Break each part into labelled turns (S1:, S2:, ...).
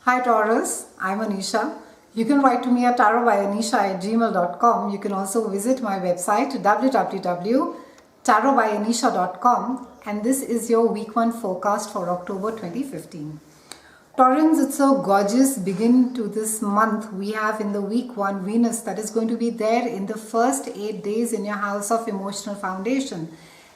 S1: Hi Taurus, I'm Anisha. You can write to me at tarotbyanisha@gmail.com. You can also visit my website www.tarotbyanisha.com, and this is your week 1 forecast for October 2015. Taurans, it's a gorgeous begin to this month. We have in the week 1 Venus that is going to be there in the first 8 days in your house of emotional foundation,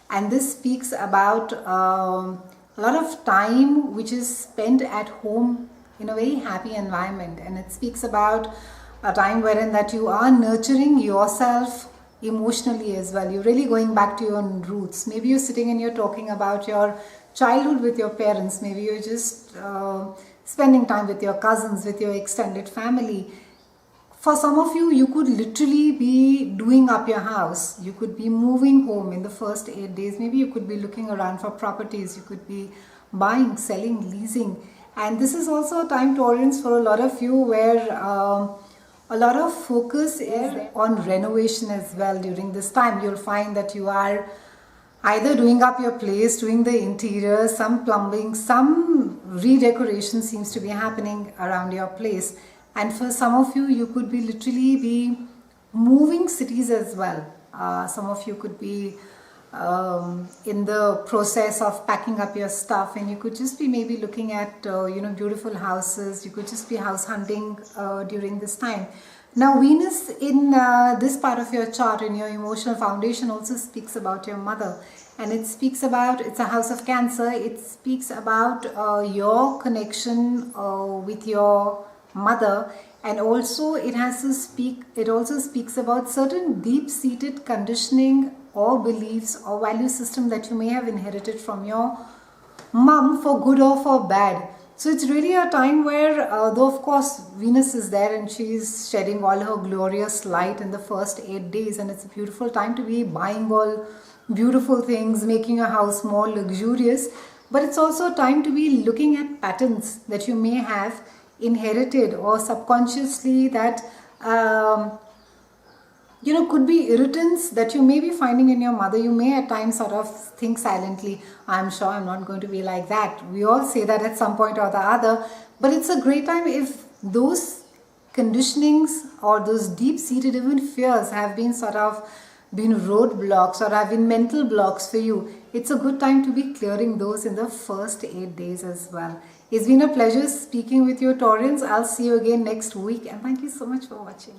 S1: and this speaks about a lot of time which is spent at home in a very happy environment, and it speaks about a time wherein that you are nurturing yourself emotionally as well. You're really going back to your roots. Maybe you're sitting and you're talking about your childhood with your parents. Maybe you're just spending time with your cousins, with your extended family. For some of you, you could literally be doing up your house. You could be moving home in the first 8 days. Maybe you could be looking around for properties. You could be buying, selling, leasing. And this is also a time, Taurans, for a lot of you where a lot of focus is on renovation as well. During this time, you'll find that you are either doing up your place, doing the interior, some plumbing, some redecoration seems to be happening around your place. And for some of you, you could be literally be moving cities as well. Some of you could be in the process of packing up your stuff, and you could just be maybe looking at beautiful houses. You could just be house hunting during this time. Now Venus in this part of your chart, in your emotional foundation, also speaks about your mother, and it speaks about, it's a house of Cancer. It speaks about your connection with your mother, and also it also speaks about certain deep-seated conditioning or beliefs or value system that you may have inherited from your mom, for good or for bad. So it's really a time where, though of course Venus is there and she is shedding all her glorious light in the first 8 days, and it's a beautiful time to be buying all beautiful things, making your house more luxurious, but it's also a time to be looking at patterns that you may have inherited or subconsciously that could be irritants that you may be finding in your mother. You may at times sort of think silently, I'm sure I'm not going to be like that. We all say that at some point or the other, but it's a great time if those conditionings or those deep-seated even fears have been roadblocks or have been mental blocks for you. It's a good time to be clearing those in the first 8 days as well. It's been a pleasure speaking with you, Taurans. I'll see you again next week, and thank you so much for watching.